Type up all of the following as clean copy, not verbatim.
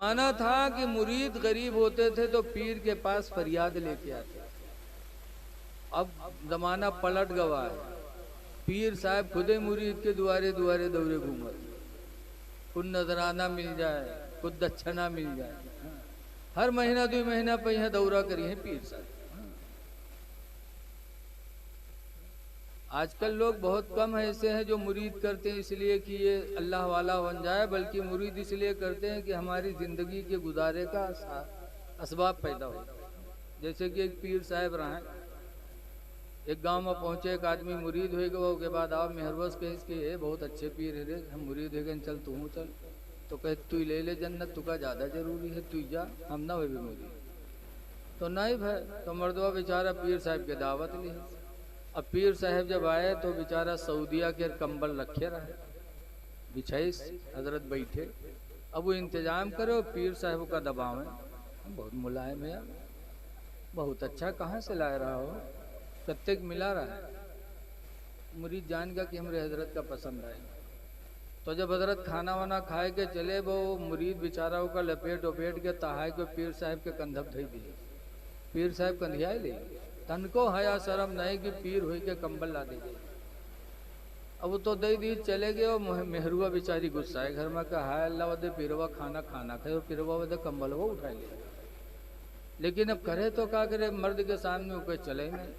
माना था कि मुरीद गरीब होते थे तो पीर के पास फरियाद लेके आते। अब जमाना पलट गवा है। पीर साहब खुदे मुरीद के दुआरे दुआरे दौरे घूमत, कुछ नजराना मिल जाए, कुछ दक्षिणा मिल जाए, हर महीना 2 महीना पे यहाँ दौरा करी है पीर साहब। आजकल लोग बहुत कम ऐसे हैं जो मुरीद करते हैं इसलिए कि ये अल्लाह वाला बन जाए, बल्कि मुरीद इसलिए करते हैं कि हमारी ज़िंदगी के गुजारे का असबाब पैदा हो। जैसे कि एक पीर साहब रहे, एक गांव में पहुंचे, एक आदमी मुरीद हो गया, के बाद आप मेहरबस कहे इसके है बहुत अच्छे पीर है रे, हम मुरीद हो गए, चल तू चल। तो कहे तू ले ले जन्नत, तुका ज़्यादा जरूरी है, तू जा, हम ना हुए भी मुरीद। तो नहीं भाई, तो मर्दवा बेचारा पीर साहब के दावत ली। अब पीर साहब जब आए तो बेचारा सऊदिया के कंबल रखे रहे, बिछाइस हजरत बैठे। अब वो इंतजाम करो, पीर साहब का दबाव है, बहुत मुलायम है, बहुत अच्छा, कहाँ से ला रहा हो, कत्तेक मिला रहा है। मुरीद जान गया कि हमारे हजरत का पसंद आए। तो जब हजरत खाना वाना खाए के चले, वो मुरीद बेचारा का लपेट वपेट के तहाय को पीर साहब के कंधप धई दिए। पीर साहब कंधिया ले, तन को हया शर्म नहीं कि पीर हुई के कंबल ला दे। अब तो दई दी चले गए, और मेहरुआ बेचारी गुस्सा है घर में, कहा हाय अल्लाह वदे पीरवा खाना खाना खाए, पीरवा वदे कंबल वो उठा ले। लेकिन अब करे तो क्या करे, मर्द के सामने ऊपर चले नहीं।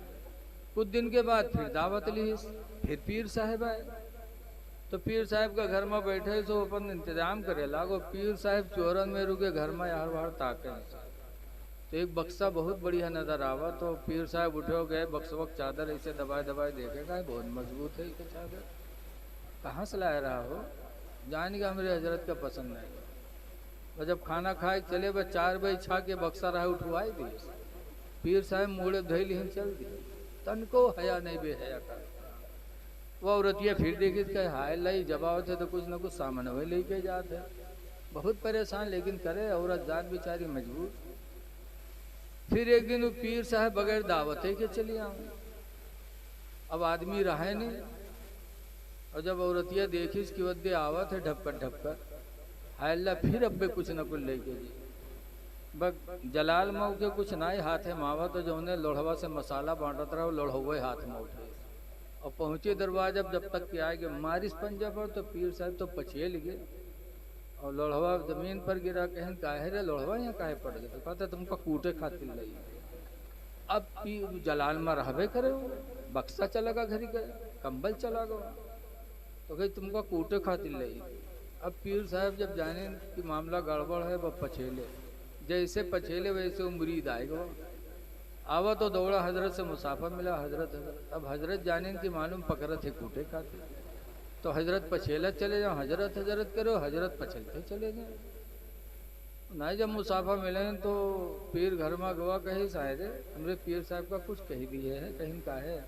कुछ दिन के बाद फिर दावत ली, फिर पीर साहब आए। तो पीर साहब का घर में बैठे तो अपन इंतजाम करे लागो। पीर साहब चोरन में रुके, घर में यार बाहर ताके। तो एक बक्सा बहुत बढ़िया नजर आवा, तो पीर साहब उठे गए, बक्सवक चादर ऐसे दबाए दबाए देखेगा, बहुत मजबूत है ये चादर, कहाँ से ला रहा हो, जान गया मेरे हजरत का पसंद है। और जब खाना खाए चले, बस 4 बजे छा के बक्सा रहा उठवाई दी। पीर साहब मुड़े धैल ही चल दिए, तन को हया नहीं बेहया कर। वह औरतिया फिर देखी कहे हाय लाई जवाब थे तो कुछ न कुछ सामान वही लेके जाते, बहुत परेशान, लेकिन करे औरत जात बेचारी मजबूर। फिर एक दिन वो पीर साहब बगैर दावत के चली आऊँ। अब आदमी रहे नहीं, और जब औरतिया देखी इसकी वद्दे आवत है ढपकर ढपकर, हाय अल्लाह फिर अब्बे कुछ न कुछ लेके जी। बस जलाल मऊ के कुछ ना ही हाथ है मावा, तो जो उन्हें लोढ़वा से मसाला बांटत रहा, वो लोढ़वे हाथ में उठे और पहुंचे दरवाजा। जब तक के आएगे मारिस पंजा पर, तो पीर साहब तो पछेल गए और लोढ़वा जमीन पर गिरा। कहन काहे रे लोढ़वा यहाँ काहे पड़ गए, तो कहते तुमको कूटे खातिर लई। अब पीर जलाल में रहबे करे, बक्सा चला गा घरी गए, कंबल चला गया, तो कही तुमको कूटे खातिर लई। अब पीर साहब जब जाने कि मामला गड़बड़ है, वह पछेले, जैसे पछेले वैसे वो मुरीद आएगा। आवा तो दौड़ा हजरत से मुसाफा मिला, हजरत हजरत। अब हजरत जाने की मालूम पकड़ थे कूटे खाते, तो हजरत पछेला चले जाओ, हजरत हजरत करो, हजरत पछलते चले गए। ना जब मुसाफा मिले तो पीर घर में गवा, कहीं शायद हमरे पीर साहब का कुछ कही दिए है, कहीं का है,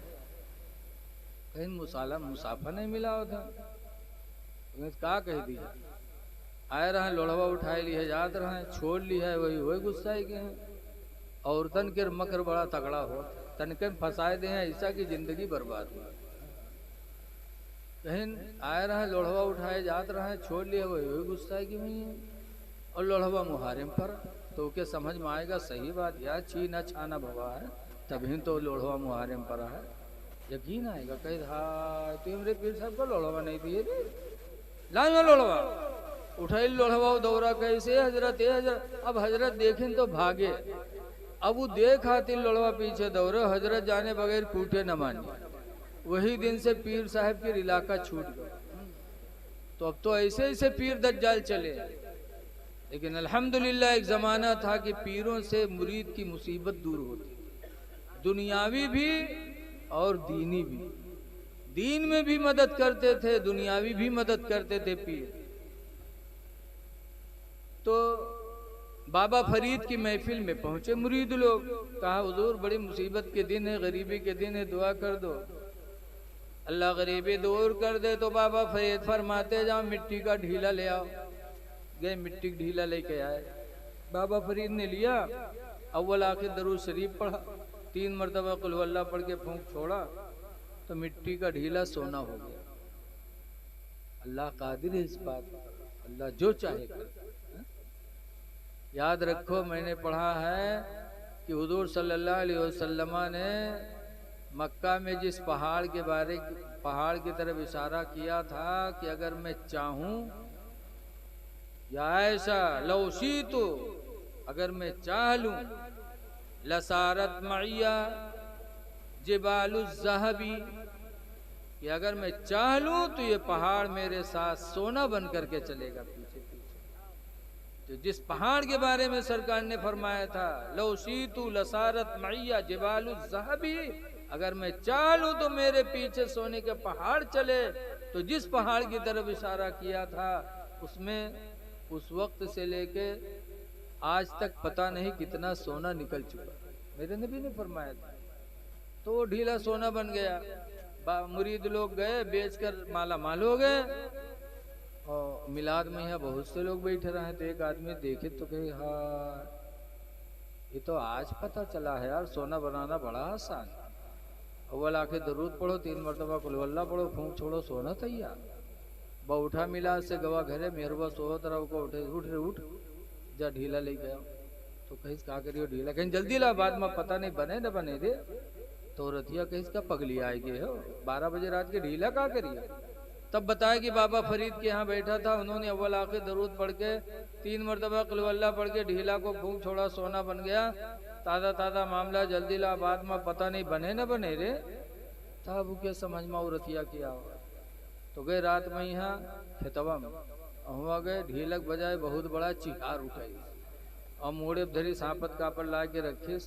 कहीं मुसाफा नहीं मिला होता, का कह दिया। आए रहे लोढ़वा उठाए लिए जात रहे, छोड़ ली है वही गुस्सा के हैं। औरतन के मकर बड़ा तगड़ा हो, तनके फंसाए दे हैं ऐसा की जिंदगी बर्बाद हुआ। कहीं आए रहे लोढ़वा उठाए जात रहे, छोड़ लिए वही गुस्सा की हुई है। और लोढ़वा मुहारिम पर, तो के समझ में आएगा सही बात यार, छीना छाना भवा है, तभी तो लोढ़वा मुहारिम पर है, यकीन आएगा। कहे हाँ तो मेरे पीर साहब को लोढ़वा नहीं दिए थे, लाओ लोढ़वा। उठाई लोढ़वा दौरा, कैसे हजरत है हजरत। अब हजरत देखें तो भागे, अब वो देख आती लोढ़वा पीछे दौड़े, हजरत जाने बगैर कूटे न माने। वही दिन से पीर साहब के इलाका छूट गया। तो अब तो ऐसे ऐसे पीर दज्जाल चले। लेकिन अल्हम्दुलिल्लाह एक जमाना था कि पीरों से मुरीद की मुसीबत दूर होती, दुनियावी भी और दीनी भी। दीन में भी मदद करते थे, दुनियावी भी मदद करते थे पीर। तो बाबा फरीद की महफिल में पहुंचे मुरीद लोग, कहा हुजूर बड़ी मुसीबत के दिन है, गरीबी के दिन है, दुआ कर दो, अल्लाह गरीबी दूर कर दे। तो बाबा फरीद फरमाते जाओ मिट्टी का ढीला ले आओ। गए मिट्टी का ढीला लेके आए, बाबा फरीद ने लिया, अव्वल आखिर दरूद शरीफ पढ़ा, 3 मरतबा कुल वल्लाह पढ़ के फूंक छोड़ा, तो मिट्टी का ढीला सोना हो गया। अल्लाह कादिर है इस बात, अल्लाह जो चाहे कर। याद रखो, मैंने पढ़ा है कि हुजूर सल्लल्लाहु अलैहि वसल्लम ने मक्का में जिस पहाड़ की तरफ इशारा किया था कि अगर मैं चाहूं, या ऐसा लौशी, तो अगर मैं चाह लूं, लसारत मैया जिबालुज़्ज़हबी, कि अगर मैं चाह लूं तो ये पहाड़ मेरे साथ सोना बन करके चलेगा पीछे पीछे। तो जिस पहाड़ के बारे में सरकार ने फरमाया था, लौशीतु लसारत मैया जिबालुज़्ज़हबी, अगर मैं चाह लूं तो मेरे पीछे सोने के पहाड़ चले, तो जिस पहाड़ की तरफ इशारा किया था उसमें उस वक्त से लेके आज तक पता नहीं कितना सोना निकल चुका, मेरे नबी ने फरमाया था। तो वो ढीला सोना बन गया। मुरीद लोग गए, बेचकर माला माल हो गए। और मिलाद में यहाँ बहुत से लोग बैठे रहे, तो एक आदमी देखे तो कहे, हाँ ये तो आज पता चला है यार, सोना बनाना बड़ा आसान। अव्वल आके दरूद पढ़ो, 3 मरतबा कुल वल्लाह पढ़ो, फूंक छोड़ो, सोना तैयार। उठा मिला से गवा घरे मेहरबा सोहो तरह को उठे, उठ रे उठ, जा ढीला ले गया। तो कहीं का करियो ढीला, कहीं जल्दी ला, बाद में पता नहीं बने न बने दे। तो रथिया कहीं का पगली आएगी हो, 12 बजे रात के ढीला का करिए। तब बताया कि बाबा फरीद के यहाँ बैठा था, उन्होंने अव्वल आके दरूद पढ़ के 3 मरतबा कुल वल्लाह पढ़ के ढीला को फूंक छोड़ा, सोना बन गया। ताज़ा ताज़ा मामला, जल्दी ला, बाद में पता नहीं बने न बने रे। तब क्या समझ में रथिया किया। तो गए रात में यहाँ खेतवा में, हुआ गए ढीलक बजाए, बहुत बड़ा चिहार उठाई और मोड़े धरी सांपत कापड़ ला के रखे।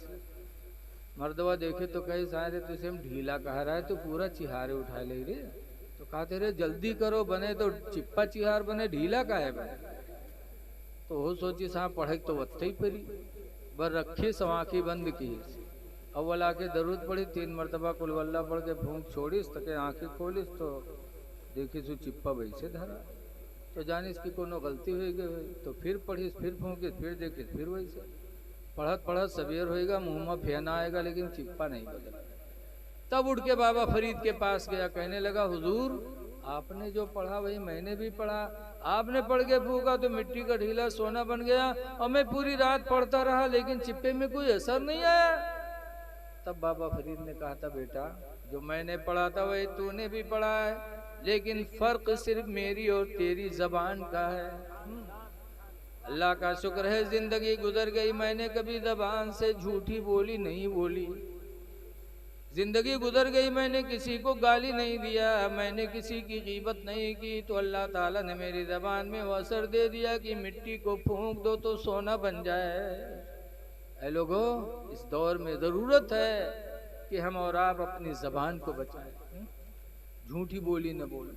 मर्दवा देखे तो कहे, सारे तुझे हम ढीला कह रहा है, तो पूरा चिहारे उठा ले रे। तो कहते रे जल्दी करो, बने तो चिप्पा चिहार बने, ढीला का है बने। तो हो सोची सांप पढ़े तो वत्ते ही परी, बर रखी सवाखी बंद की। अव्वल आके दरूद पढ़ी, 3 मरतबा कुल वल्लाह पढ़ के फूंक छोड़ीस, तके आंखें खोलिस तो देखी सु चिप्पा वैसे धरा। तो जानिस की कोनो गलती हो गई। तो फिर पढ़िस, फिर फूंकिस, फिर देखिस, फिर वैसे पढ़त पढ़त सवेर होएगा, मुंह में फेना आएगा, लेकिन चिप्पा नहीं बदला। तब उठ के बाबा फरीद के पास गया, कहने लगा, हुजूर आपने जो पढ़ा वही मैंने भी पढ़ा। आपने पढ़ के फूका तो मिट्टी का ढीला सोना बन गया, और मैं पूरी रात पढ़ता रहा, लेकिन चिप्पे में कोई असर नहीं आया। तब बाबा फरीद ने कहा था, बेटा जो मैंने पढ़ा था वही तूने भी पढ़ा है, लेकिन फर्क सिर्फ मेरी और तेरी जबान का है। अल्लाह का शुक्र है जिंदगी गुजर गई, मैंने कभी जबान से झूठी बोली नहीं बोली। जिंदगी गुजर गई, मैंने किसी को गाली नहीं दिया, मैंने किसी की गीबत नहीं की। तो अल्लाह ताला ने मेरी जबान में वो असर दे दिया कि मिट्टी को फूंक दो तो सोना बन जाए। ऐ लोगो, इस दौर में जरूरत है कि हम और आप अपनी जबान को बचाएं, झूठी बोली न बोले।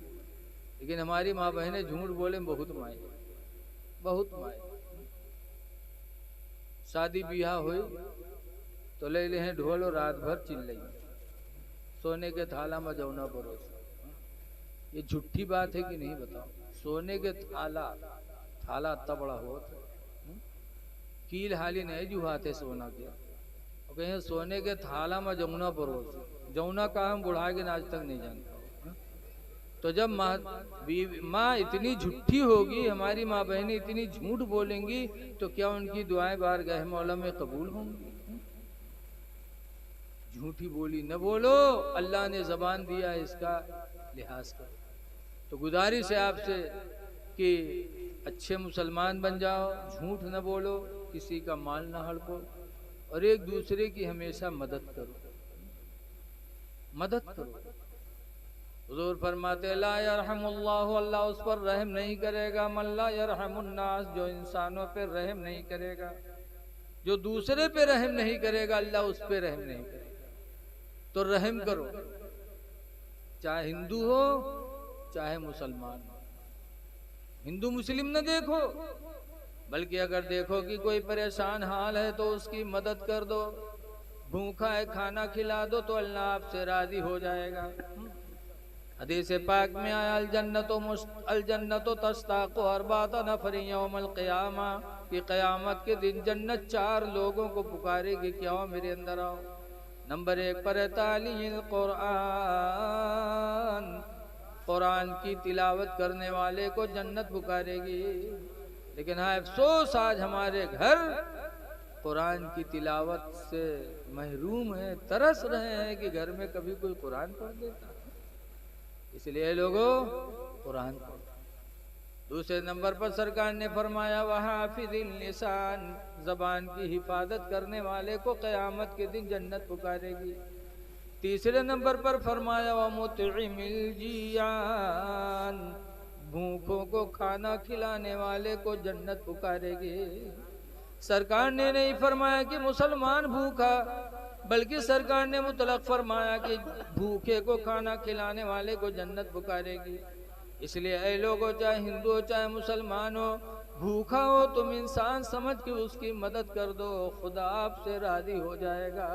लेकिन हमारी माँ बहनें झूठ बोले बहुत माए, बहुत माए। शादी ब्याह हुई तो ले ले हैं ढोल और रात भर चिल्लाई, सोने के थाला में जौना परोस। ये झूठी बात है कि नहीं बताओ? सोने के थाला इतना बड़ा हो, कील हाली नहीं जुहाते सोना के। और कहीं सोने के थाला में जमुना परोस, जमुना का हम बुढ़ा के आज तक नहीं जानता। तो जब माँ इतनी झूठी होगी, हमारी माँ बहनें इतनी झूठ बोलेंगी, तो क्या उनकी दुआएं बारगाह मौला में कबूल होंगी? झूठी बोली न बोलो, अल्लाह ने जबान दिया है, इसका लिहाज करो। तो गुजारिश है आपसे कि अच्छे मुसलमान बन जाओ, झूठ न बोलो, किसी का माल न हड़पो, और एक दूसरे की हमेशा मदद करो, मदद करो। हुजूर फरमाते ला यरहमुल्लाहु, अल्लाह उस पर रहम नहीं करेगा, मन ला यरहमुन्नास, जो इंसानों पे रहम नहीं करेगा, जो दूसरे पे रहम नहीं करेगा, अल्लाह उस पे रहम नहीं करेगा। तो रहम करो, चाहे हिंदू हो चाहे मुसलमान हो। हिंदू मुस्लिम न देखो, बल्कि अगर देखो कि कोई परेशान हाल है तो उसकी मदद कर दो, भूखा है खाना खिला दो, तो अल्लाह आपसे राजी हो जाएगा। हदीस पाक में आया, अल जन्नतो तस्ताक़ु अर्बाता नफरी यौमल क़ियामा, कि क़यामत के दिन जन्नत 4 लोगों को पुकारेगी कि आओ मेरे अंदर आओ। नंबर 1 पर तालील कुरान, कुरान की तिलावत करने वाले को जन्नत पुकारेगी। लेकिन हाँ अफसोस आज हमारे घर कुरान की तिलावत से महरूम है, तरस रहे हैं कि घर में कभी कोई कुरान पढ़ देता। इसलिए लोगों कुरान पढ़ो। दूसरे नंबर पर सरकार ने फरमाया वहाफिज़िल लिसान, जबान की हिफाजत करने वाले को क़यामत के दिन जन्नत पुकारेगी। तीसरे नंबर पर फरमाया व मुतइमिल जियान, भूखों को खाना खिलाने वाले को जन्नत पुकारेगी। सरकार ने नहीं फरमाया कि मुसलमान भूखा, बल्कि सरकार ने मुतलक फरमाया कि भूखे को खाना खिलाने वाले को जन्नत पुकारेगी। इसलिए ऐ लोगों, चाहे हिंदू हो चाहे मुसलमान हो, भूखा हो तुम इंसान समझ के उसकी मदद कर दो, खुदा आपसे राजी हो जाएगा।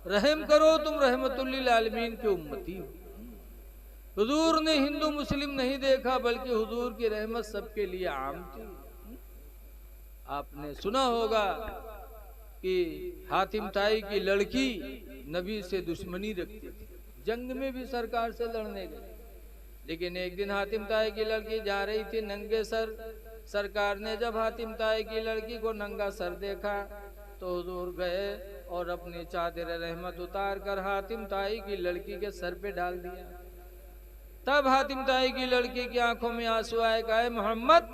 रहम करो, तुम रहमतुल्लिल आलमीन के उम्मती हो। हुजूर ने हिंदू मुस्लिम नहीं देखा, बल्कि हुजूर की रहमत सबके लिए आम थी। आपने सुना होगा कि हातिम ताई की लड़की नबी से दुश्मनी रखती थी, जंग में भी सरकार से लड़ने गई। लेकिन एक दिन हातिम ताई की लड़की जा रही थी नंगे सर। सरकार ने जब हातिम ताई की लड़की को नंगा सर देखा तो हुजूर गए और अपनी चादर रहमत उतार कर हातिम ताई की लड़की के सर पे डाल दिया। तब हातिम ताई की लड़की की आंखों में आंसू आए, कहा मोहम्मद,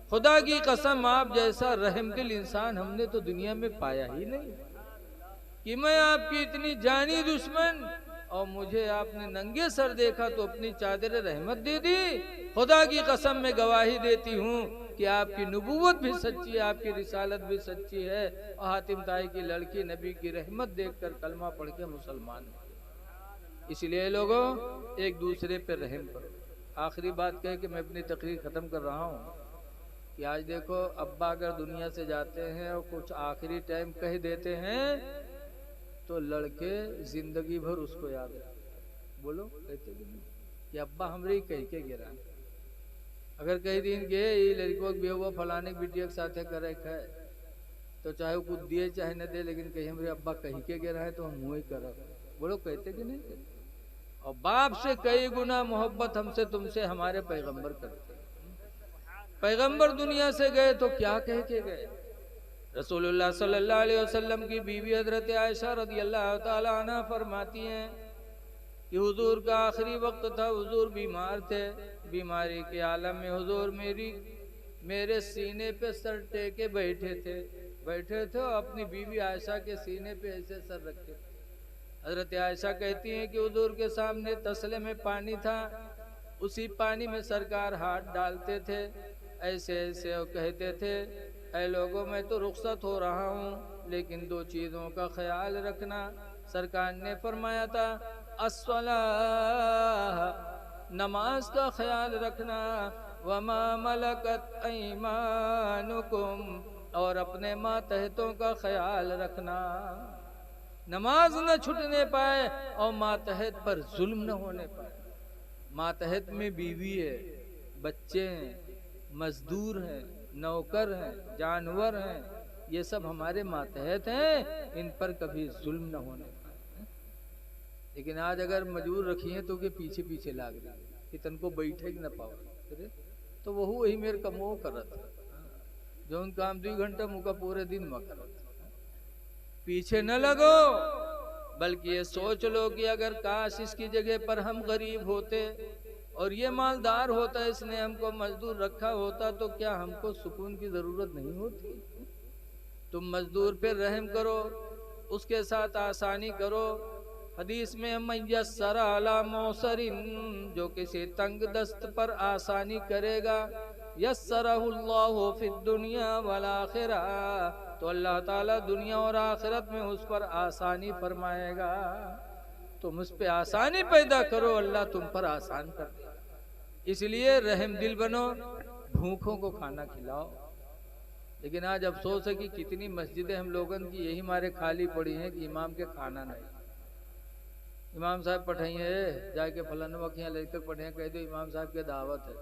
खुदा की कसम आप जैसा रहमदिल इंसान हमने तो दुनिया में पाया ही नहीं, कि मैं आपकी इतनी जानी दुश्मन और मुझे आपने नंगे सर देखा तो अपनी चादर रहमत दे दी। खुदा की कसम मैं गवाही देती हूँ कि आपकी नबूवत भी सच्ची है, आपकी रिसालत भी सच्ची है। और हातिम ताई की लड़की नबी की रहमत देखकर कलमा पढ़ के मुसलमान हो। इसलिए लोगों एक दूसरे पर रहम करो। आखिरी बात कह के मैं अपनी तकरीर ख़त्म कर रहा हूँ कि आज देखो अब्बा अगर दुनिया से जाते हैं और कुछ आखिरी टाइम कह देते हैं तो लड़के जिंदगी भर उसको याद है। बोलो कहते कि नहीं कि अब्बा हमरे कह के गिरा। अगर कई दिन गए ये लड़कों भी वो फलाने बिटिया के साथ करे है तो चाहे वो कुछ दिए चाहे न दे, लेकिन कहीं हमरे अब्बा कहीं के गिरा है तो हम मुँह ही कर। बोलो कहते कि नहीं कहते। और बाप से कई गुना मोहब्बत हमसे तुमसे हमारे पैगंबर करते। पैगंबर दुनिया से गए तो क्या कह के गए। रसूलुल्लाह सल्लल्लाहु अलैहि वसल्लम की बीवी हजरत आयशा रदियल्लाहु ताला अन्हा फरमाती हैं कि हुजूर का आखिरी वक्त था, हुजूर बीमार थे। बीमारी के आलम में हुजूर मेरे सीने पे सर टेके बैठे थे और अपनी बीवी आयशा के सीने पे ऐसे सर रखे थे। हजरत आयशा कहती हैं कि हुजूर के सामने तसले में पानी था, उसी पानी में सरकार हाथ डालते थे ऐसे ऐसे और कहते थे, ऐ लोगों मैं तो रुखसत हो रहा हूँ, लेकिन दो चीज़ों का ख्याल रखना। सरकार ने फरमाया था अस्सलाह, नमाज का ख्याल रखना, वमा मलकत ऐमानुकुम, और अपने मातहतों का ख्याल रखना। नमाज न छूटने पाए और मातहत पर जुल्म न होने पाए। मातहत में बीवी है, बच्चे हैं, मजदूर हैं, नौकर हैं, जानवर हैं, ये सब हमारे मातहत हैं, इन पर कभी जुल्म न होने पाए। लेकिन आज अगर मजबूर रखी है तो के पीछे पीछे लाग रही कि तन को बैठे न पाओ तो वही मेरे कमो करत जो उन काम 2 घंटा मुका पूरे दिन में करत। पीछे न लगो, बल्कि ये सोच लो कि अगर काश इसकी जगह पर हम गरीब होते और ये मालदार होता, इसने हमको मजदूर रखा होता तो क्या हमको सुकून की जरूरत नहीं होती। तुम मजदूर पे रहम करो, उसके साथ आसानी करो। हदीस में मय्यस्सर अला मौसरिन, जो किसी तंग दस्त पर आसानी करेगा, यस्सरहुल्लाहु फिद दुनिया वल आखिरह, तो अल्लाह ताला दुनिया और आखिरत में उस पर आसानी फरमाएगा। तुम उस पर आसानी पैदा करो, अल्लाह तुम पर आसान कर दे। इसलिए रहम दिल बनो, भूखों को खाना खिलाओ। लेकिन आज अफसोस है कि कितनी मस्जिदें हम लोगन की यही मारे खाली पड़ी हैं कि इमाम के खाना नहीं। इमाम साहब पढ़ाई है, जाके फलाना वक्त यहाँ लेकर पढ़े, कह दो इमाम साहब की दावत है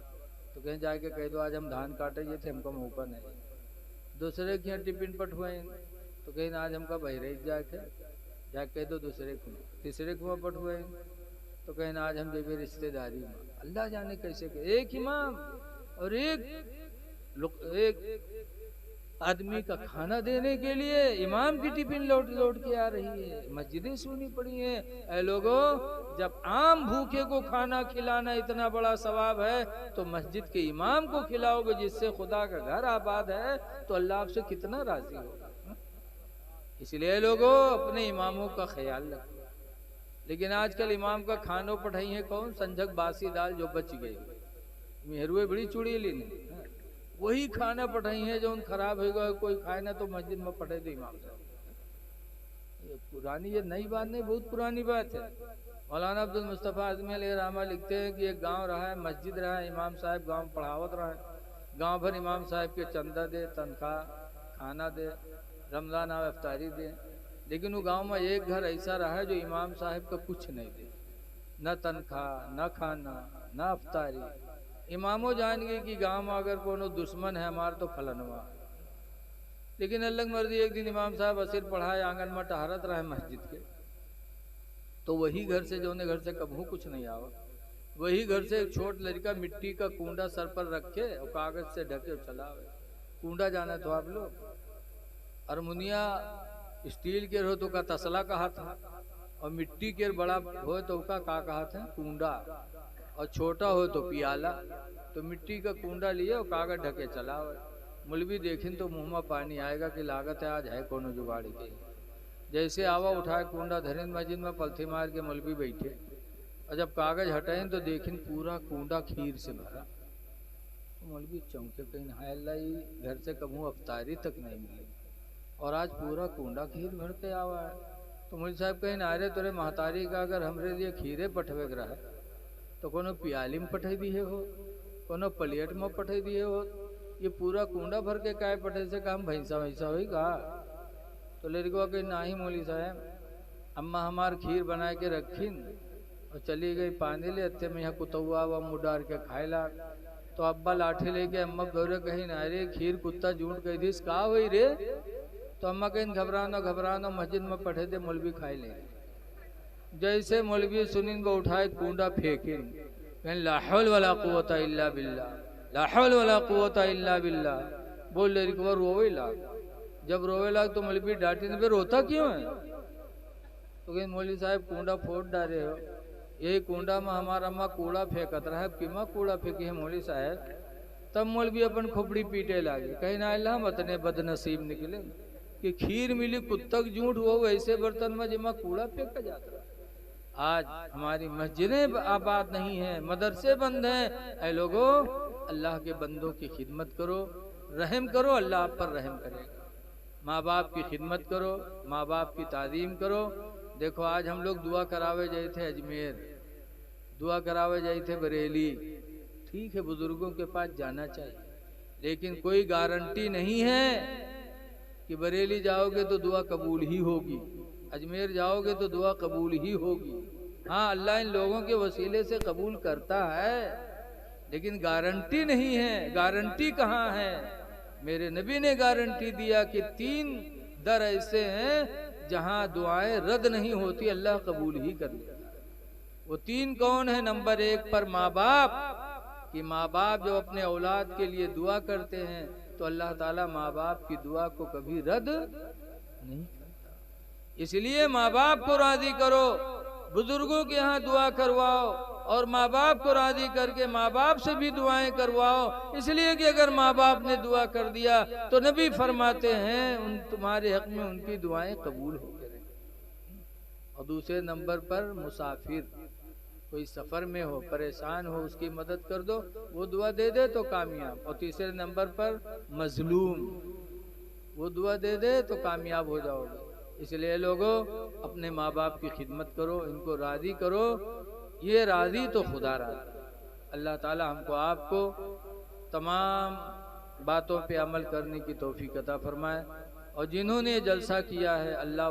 तो कहीं जाके कह दो आज हम धान काटे ये थे, हमको मौका नहीं। दूसरे के यहाँ टिफिन पठुए तो कहीं आज हमका बहरेज जाके कह दो दूसरे को। तीसरे को पठुए तो कहीं आज हम देवे रिश्तेदारी में। अल्लाह जाने कैसे एक इमाम और एक एक आदमी का खाना देने के लिए इमाम की टिफिन लौट लौट के आ रही है, मस्जिदें सुनी पड़ी हैं। ऐ लोगों, जब आम भूखे को खाना खिलाना इतना बड़ा सवाब है, तो मस्जिद के इमाम को खिलाओगे जिससे खुदा का घर आबाद है, तो अल्लाह आपसे कितना राजी होगा। इसलिए लोगों, अपने इमामों का ख्याल रखो। लेकिन आजकल इमाम का खानो पढ़ाई है कौन? संझक बासी दाल जो बच गई, मेहरुए बड़ी चुड़ीली ने वही खाना पढ़ाई है जो खराब होगा, कोई खाए ना तो मस्जिद में पढ़े दो इमाम साहब। ये पुरानी, ये नई बात नहीं, बहुत पुरानी बात है। मौलाना अब्दुल मुस्तफ़ा आज़मी अलैहिर्रहमा लिखते हैं कि एक गांव रहा है, मस्जिद रहा है, इमाम साहब गांव पढ़ावत रहा है, गांव भर इमाम साहब के चंदा दे, तनख्वाह, खाना दे, रमज़ान आवे इफ्तारी दे। लेकिन वो गांव में एक घर ऐसा रहा है जो इमाम साहब का कुछ नहीं दे, न तनख्वाह, न खाना, न इफ्तारी। इमामो जान गए कि गांव में अगर कोनो दुश्मन है हमार तो फलनवा। लेकिन अल्लाह की मर्जी, एक दिन इमाम साहब असीर पढ़ाए, आंगन में टहरत रहे मस्जिद के, तो वही घर से, जो घर से कबहू कुछ नहीं आवा, वही घर से एक छोट लड़का मिट्टी का कूंडा सर पर रखे और कागज से ढके चलावे। कूंडा जाना तो आप लोग, हारमोनिया स्टील के हो तो का तसला कहा था, और मिट्टी के बड़ा हो तो का कहा था कूंडा, और छोटा हो तो पियाला। तो मिट्टी का कूंडा लिए और कागज ढके चला। मौलवी देखें तो मुंह में पानी आएगा कि लागत है आज है कोनो जुगाड़ी के। जैसे आवा उठाए कूंडा धरें, मस्जिद में पलथी मार के मौलवी बैठे, और जब कागज हटाएं तो देखें पूरा कूंडा खीर से भरा। तो मौलवी चौंके, कहीं हाय अल्लाह, घर से कबू अफ्तारी तक नहीं मिली और आज पूरा कूंडा खीर भर के आवा है। तो मौलवी साहब कहीं नारे तोरे महतारी का अगर हमरे लिए खीरे पठवे रहा तो कोनो पियाली में पठे दिए हो, कोनो प्लेट में पठे दिए हो, ये पूरा कूंडा भर के काय पठे से काम भैंसा वैसा हुई का। तो लड़को के ना ही मौली साहब, अम्मा हमार खीर बना के रखीन और चली गई पानी ले, अत्ते में यहाँ कुतुआ व मुडार के खाएला। तो अब्बा लाठी लेके अम्मा गौरे कहीं ना रे खीर कुत्ता जूट कही दिस का हुई रे। तो अम्मा कहीं घबराना मस्जिद में पठे दे, मौलवी खाए ले। जैसे मौलवी सुनीन को उठाए कूंडा फेंके, ला हौल वला कुव्वता इल्ला बिल्लाह, ला हौल वला कुव्वता इल्ला बिल्लाह बोल ले। रिकवर रोवे लाग, जब रोवे लाग तो मौलवी डांटी ने, रोता क्यों है? तो कहीं मौलवी साहब कूंडा फोड़ डाले हो, यही कूंडा में हमारा अम्मा कूड़ा फेंकत रहा है, किमा कूड़ा फेंकी है मौलवी साहब। तब मौलवी अपन खोपड़ी पीटे लागे, कहीं ना अल्लाह हम इतने बदनसीब निकले कि खीर मिली कुत्तक जूठ हो, वैसे बर्तन में जिमा कूड़ा फेंका जाता है। आज हमारी मस्जिदें आबाद नहीं है, मदरसे बंद हैं। ऐ लोगों, अल्लाह के बंदों की खिदमत करो, रहम करो, अल्लाह आप पर रहम करेगा। माँ बाप की खिदमत करो, माँ बाप की ताज़ीम करो। देखो आज हम लोग दुआ करावे जाए थे अजमेर, दुआ करावे जाए थे बरेली। ठीक है, बुजुर्गों के पास जाना चाहिए, लेकिन कोई गारंटी नहीं है कि बरेली जाओगे तो दुआ कबूल ही होगी, अजमेर जाओगे तो दुआ कबूल ही होगी। हाँ, अल्लाह इन लोगों के वसीले से कबूल करता है, लेकिन गारंटी नहीं है। गारंटी कहाँ है? मेरे नबी ने गारंटी दिया कि 3 दर ऐसे हैं जहां दुआएं रद्द नहीं होती, अल्लाह कबूल ही कर लेता है। वो 3 कौन है? नंबर 1 पर माँ बाप, कि माँ बाप जो अपने औलाद के लिए दुआ करते हैं तो अल्लाह ताला माँ बाप की दुआ को कभी रद्द नहीं करता। इसलिए माँ बाप को राजी करो, बुजुर्गों के यहाँ दुआ करवाओ, और माँ बाप को राजी करके माँ बाप से भी दुआएं करवाओ। इसलिए कि अगर माँ बाप ने दुआ कर दिया तो नबी फरमाते हैं उन तुम्हारे हक में उनकी दुआएं कबूल हो गए। और दूसरे नंबर पर मुसाफिर, कोई सफर में हो, परेशान हो, उसकी मदद कर दो, वो दुआ दे दे तो कामयाब। और तीसरे नंबर पर मजलूम, वो दुआ दे दे तो कामयाब हो जाओगे। इसलिए लोगों, अपने माँ बाप की खिदमत करो, इनको राजी करो, ये राजी तो खुदा राजी। अल्लाह ताला हमको आपको तमाम बातों पे अमल करने की तौफीक अता फरमाए, और जिन्होंने जलसा किया है अल्लाह